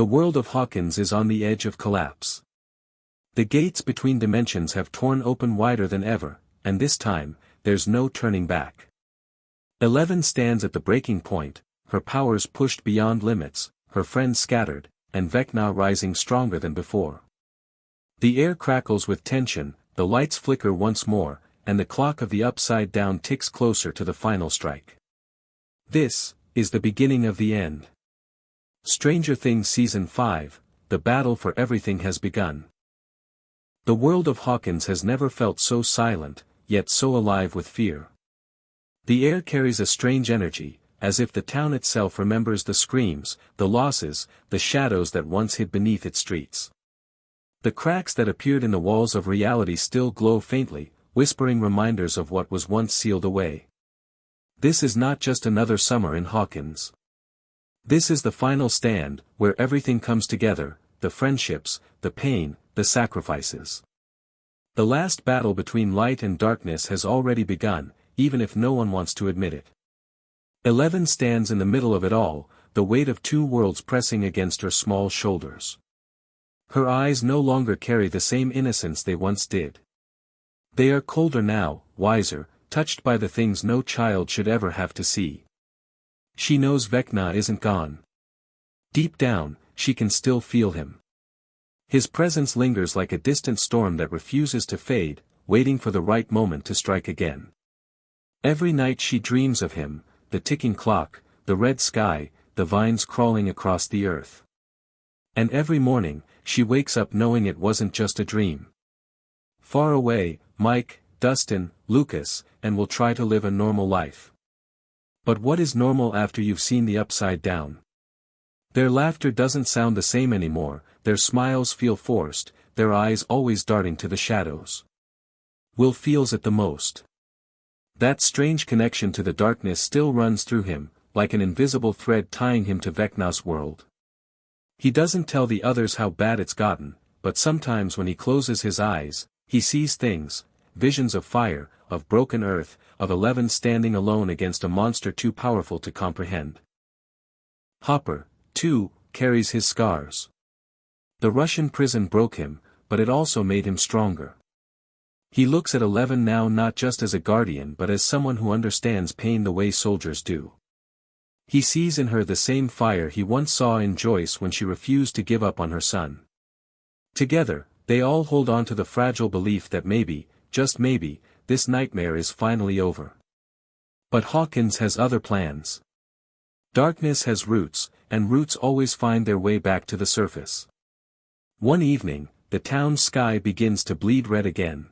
The world of Hawkins is on the edge of collapse. The gates between dimensions have torn open wider than ever, and this time, there's no turning back. 11 stands at the breaking point, her powers pushed beyond limits, her friends scattered, and Vecna rising stronger than before. The air crackles with tension, the lights flicker once more, and the clock of the Upside Down ticks closer to the final strike. This is the beginning of the end. Stranger Things Season 5, the battle for everything has begun. The world of Hawkins has never felt so silent, yet so alive with fear. The air carries a strange energy, as if the town itself remembers the screams, the losses, the shadows that once hid beneath its streets. The cracks that appeared in the walls of reality still glow faintly, whispering reminders of what was once sealed away. This is not just another summer in Hawkins. This is the final stand, where everything comes together, the friendships, the pain, the sacrifices. The last battle between light and darkness has already begun, even if no one wants to admit it. 11 stands in the middle of it all, the weight of two worlds pressing against her small shoulders. Her eyes no longer carry the same innocence they once did. They are colder now, wiser, touched by the things no child should ever have to see. She knows Vecna isn't gone. Deep down, she can still feel him. His presence lingers like a distant storm that refuses to fade, waiting for the right moment to strike again. Every night she dreams of him, the ticking clock, the red sky, the vines crawling across the earth. And every morning, she wakes up knowing it wasn't just a dream. Far away, Mike, Dustin, Lucas, and will try to live a normal life. But what is normal after you've seen the Upside Down? Their laughter doesn't sound the same anymore, their smiles feel forced, their eyes always darting to the shadows. Will feels it the most. That strange connection to the darkness still runs through him, like an invisible thread tying him to Vecna's world. He doesn't tell the others how bad it's gotten, but sometimes when he closes his eyes, he sees things, visions of fire, of broken earth, of 11 standing alone against a monster too powerful to comprehend. Hopper, too, carries his scars. The Russian prison broke him, but it also made him stronger. He looks at 11 now not just as a guardian but as someone who understands pain the way soldiers do. He sees in her the same fire he once saw in Joyce when she refused to give up on her son. Together, they all hold on to the fragile belief that maybe, just maybe, this nightmare is finally over. But Hawkins has other plans. Darkness has roots, and roots always find their way back to the surface. One evening, the town's sky begins to bleed red again.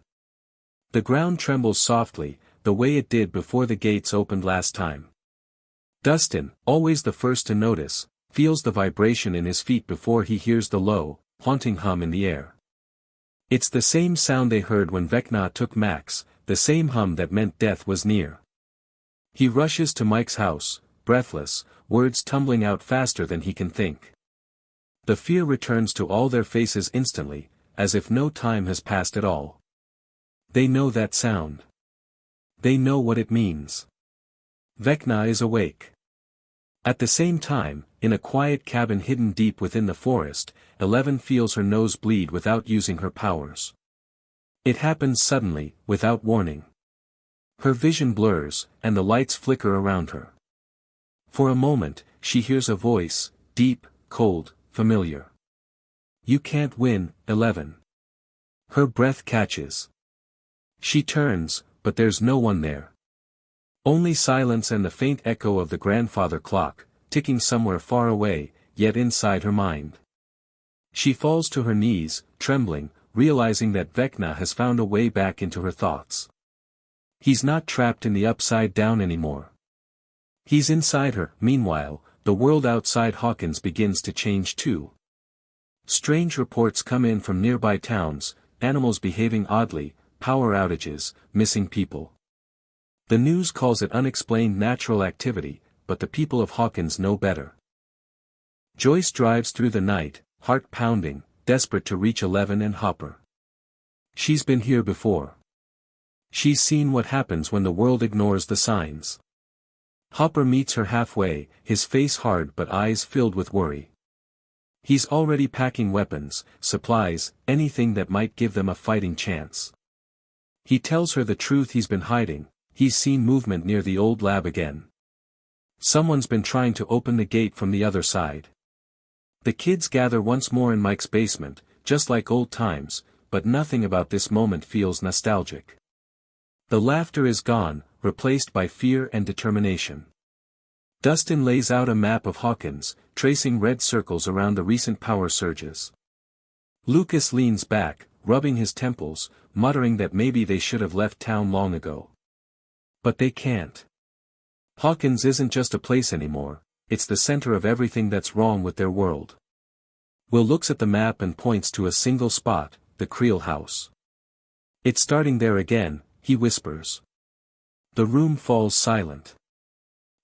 The ground trembles softly, the way it did before the gates opened last time. Dustin, always the first to notice, feels the vibration in his feet before he hears the low, haunting hum in the air. It's the same sound they heard when Vecna took Max, the same hum that meant death was near. He rushes to Mike's house, breathless, words tumbling out faster than he can think. The fear returns to all their faces instantly, as if no time has passed at all. They know that sound. They know what it means. Vecna is awake. At the same time, in a quiet cabin hidden deep within the forest, 11 feels her nose bleed without using her powers. It happens suddenly, without warning. Her vision blurs, and the lights flicker around her. For a moment, she hears a voice, deep, cold, familiar. You can't win, 11. Her breath catches. She turns, but there's no one there. Only silence and the faint echo of the grandfather clock, ticking somewhere far away, yet inside her mind. She falls to her knees, trembling, realizing that Vecna has found a way back into her thoughts. He's not trapped in the Upside Down anymore. He's inside her. Meanwhile, the world outside Hawkins begins to change too. Strange reports come in from nearby towns, animals behaving oddly, power outages, missing people. The news calls it unexplained natural activity, but the people of Hawkins know better. Joyce drives through the night, heart pounding, desperate to reach 11 and Hopper. She's been here before. She's seen what happens when the world ignores the signs. Hopper meets her halfway, his face hard but eyes filled with worry. He's already packing weapons, supplies, anything that might give them a fighting chance. He tells her the truth he's been hiding. He's seen movement near the old lab again. Someone's been trying to open the gate from the other side. The kids gather once more in Mike's basement, just like old times, but nothing about this moment feels nostalgic. The laughter is gone, replaced by fear and determination. Dustin lays out a map of Hawkins, tracing red circles around the recent power surges. Lucas leans back, rubbing his temples, muttering that maybe they should have left town long ago. But they can't. Hawkins isn't just a place anymore, it's the center of everything that's wrong with their world. Will looks at the map and points to a single spot, the Creel house. It's starting there again, he whispers. The room falls silent.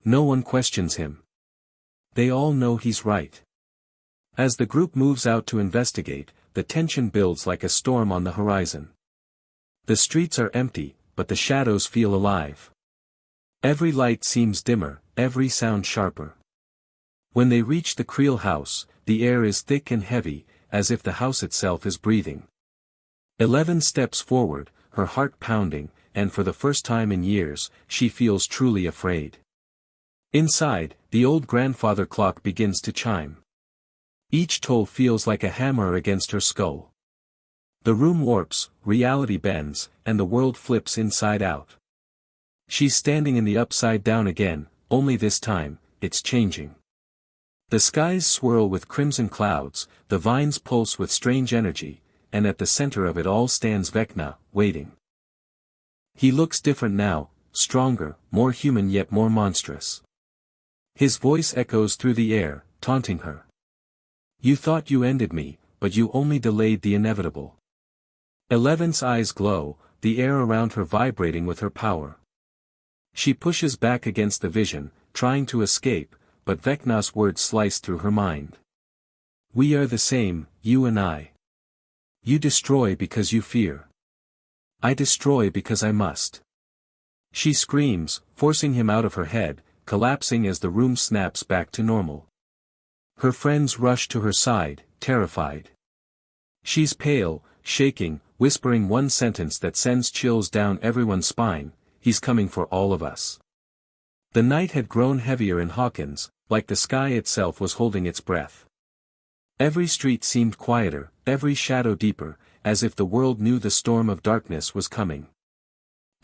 No one questions him. They all know he's right. As the group moves out to investigate, the tension builds like a storm on the horizon. The streets are empty, but the shadows feel alive. Every light seems dimmer, every sound sharper. When they reach the Creel house, the air is thick and heavy, as if the house itself is breathing. 11 steps forward, her heart pounding, and for the first time in years, she feels truly afraid. Inside, the old grandfather clock begins to chime. Each toll feels like a hammer against her skull. The room warps, reality bends, and the world flips inside out. She's standing in the upside down again, only this time, it's changing. The skies swirl with crimson clouds, the vines pulse with strange energy, and at the center of it all stands Vecna, waiting. He looks different now, stronger, more human yet more monstrous. His voice echoes through the air, taunting her. You thought you ended me, but you only delayed the inevitable. 11's eyes glow, the air around her vibrating with her power. She pushes back against the vision, trying to escape, but Vecna's words slice through her mind. We are the same, you and I. You destroy because you fear. I destroy because I must. She screams, forcing him out of her head, collapsing as the room snaps back to normal. Her friends rush to her side, terrified. She's pale, shaking, whispering one sentence that sends chills down everyone's spine, he's coming for all of us. The night had grown heavier in Hawkins, like the sky itself was holding its breath. Every street seemed quieter, every shadow deeper, as if the world knew the storm of darkness was coming.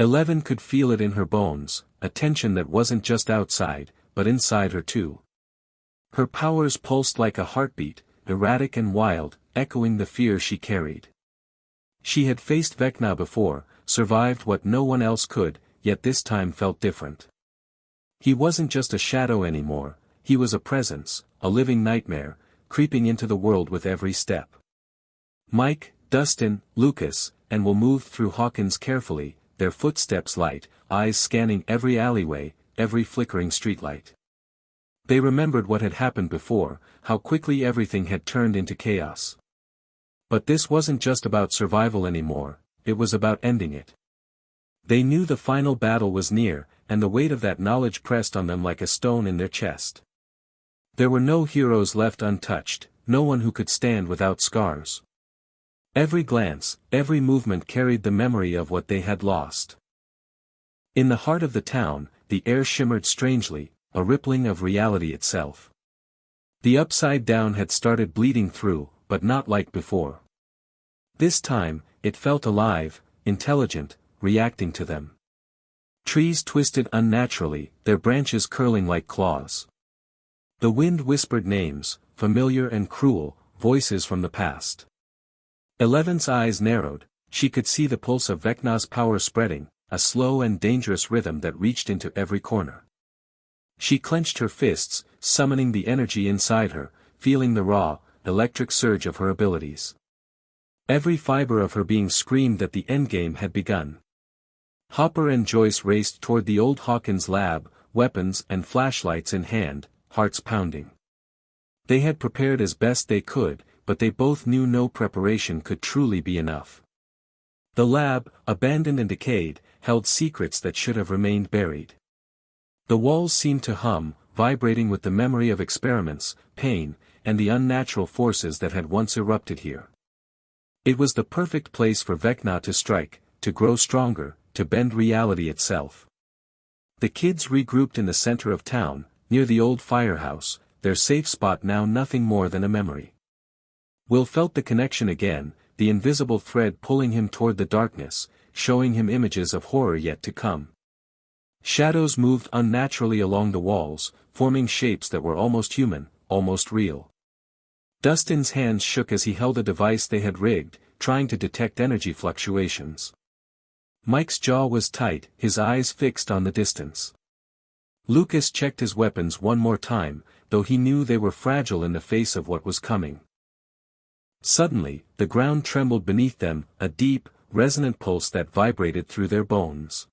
11 could feel it in her bones, a tension that wasn't just outside, but inside her too. Her powers pulsed like a heartbeat, erratic and wild, echoing the fear she carried. She had faced Vecna before, survived what no one else could, yet this time felt different. He wasn't just a shadow anymore, he was a presence, a living nightmare, creeping into the world with every step. Mike, Dustin, Lucas, and Will moved through Hawkins carefully, their footsteps light, eyes scanning every alleyway, every flickering streetlight. They remembered what had happened before, how quickly everything had turned into chaos. But this wasn't just about survival anymore, it was about ending it. They knew the final battle was near, and the weight of that knowledge pressed on them like a stone in their chest. There were no heroes left untouched, no one who could stand without scars. Every glance, every movement carried the memory of what they had lost. In the heart of the town, the air shimmered strangely, a rippling of reality itself. The upside down had started bleeding through, but not like before. This time, it felt alive, intelligent, reacting to them. Trees twisted unnaturally, their branches curling like claws. The wind whispered names, familiar and cruel, voices from the past. 11's eyes narrowed, she could see the pulse of Vecna's power spreading, a slow and dangerous rhythm that reached into every corner. She clenched her fists, summoning the energy inside her, feeling the raw, electric surge of her abilities. Every fiber of her being screamed that the endgame had begun. Hopper and Joyce raced toward the old Hawkins lab, weapons and flashlights in hand, hearts pounding. They had prepared as best they could, but they both knew no preparation could truly be enough. The lab, abandoned and decayed, held secrets that should have remained buried. The walls seemed to hum, vibrating with the memory of experiments, pain, and the unnatural forces that had once erupted here. It was the perfect place for Vecna to strike, to grow stronger, to bend reality itself. The kids regrouped in the center of town, near the old firehouse, their safe spot now nothing more than a memory. Will felt the connection again, the invisible thread pulling him toward the darkness, showing him images of horror yet to come. Shadows moved unnaturally along the walls, forming shapes that were almost human, almost real. Dustin's hands shook as he held a device they had rigged, trying to detect energy fluctuations. Mike's jaw was tight, his eyes fixed on the distance. Lucas checked his weapons one more time, though he knew they were fragile in the face of what was coming. Suddenly, the ground trembled beneath them, a deep, resonant pulse that vibrated through their bones.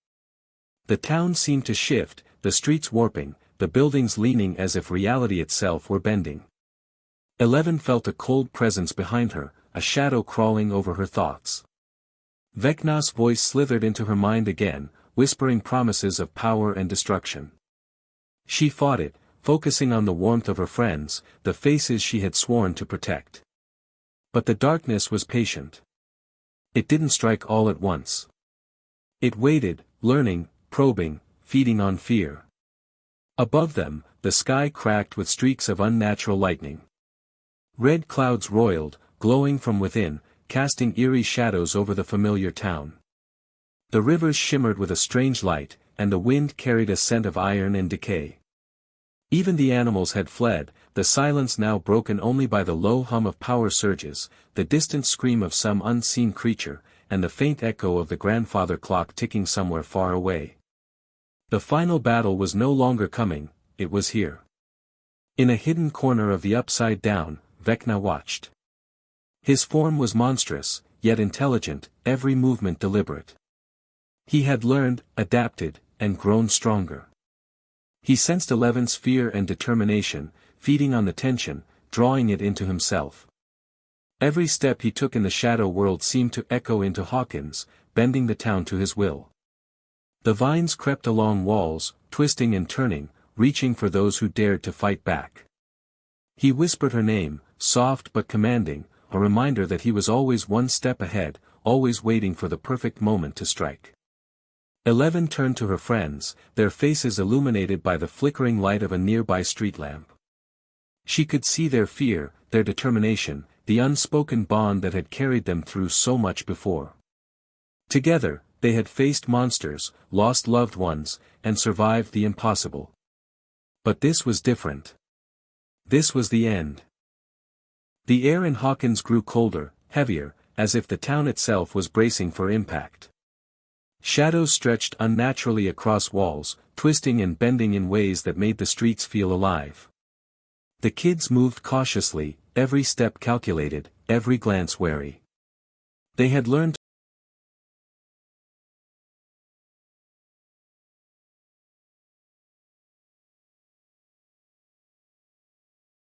The town seemed to shift, the streets warping, the buildings leaning as if reality itself were bending. 11 felt a cold presence behind her, a shadow crawling over her thoughts. Vecna's voice slithered into her mind again, whispering promises of power and destruction. She fought it, focusing on the warmth of her friends, the faces she had sworn to protect. But the darkness was patient. It didn't strike all at once. It waited, learning, probing, feeding on fear. Above them, the sky cracked with streaks of unnatural lightning. Red clouds roiled, glowing from within, casting eerie shadows over the familiar town. The rivers shimmered with a strange light, and the wind carried a scent of iron and decay. Even the animals had fled, the silence now broken only by the low hum of power surges, the distant scream of some unseen creature, and the faint echo of the grandfather clock ticking somewhere far away. The final battle was no longer coming, it was here. In a hidden corner of the Upside Down, Vecna watched. His form was monstrous, yet intelligent, every movement deliberate. He had learned, adapted, and grown stronger. He sensed 11's fear and determination, feeding on the tension, drawing it into himself. Every step he took in the shadow world seemed to echo into Hawkins, bending the town to his will. The vines crept along walls, twisting and turning, reaching for those who dared to fight back. He whispered her name, soft but commanding, a reminder that he was always one step ahead, always waiting for the perfect moment to strike. 11 turned to her friends, their faces illuminated by the flickering light of a nearby street lamp. She could see their fear, their determination, the unspoken bond that had carried them through so much before. Together, they had faced monsters, lost loved ones, and survived the impossible. But this was different. This was the end. The air in Hawkins grew colder, heavier, as if the town itself was bracing for impact. Shadows stretched unnaturally across walls, twisting and bending in ways that made the streets feel alive. The kids moved cautiously, every step calculated, every glance wary. They had learned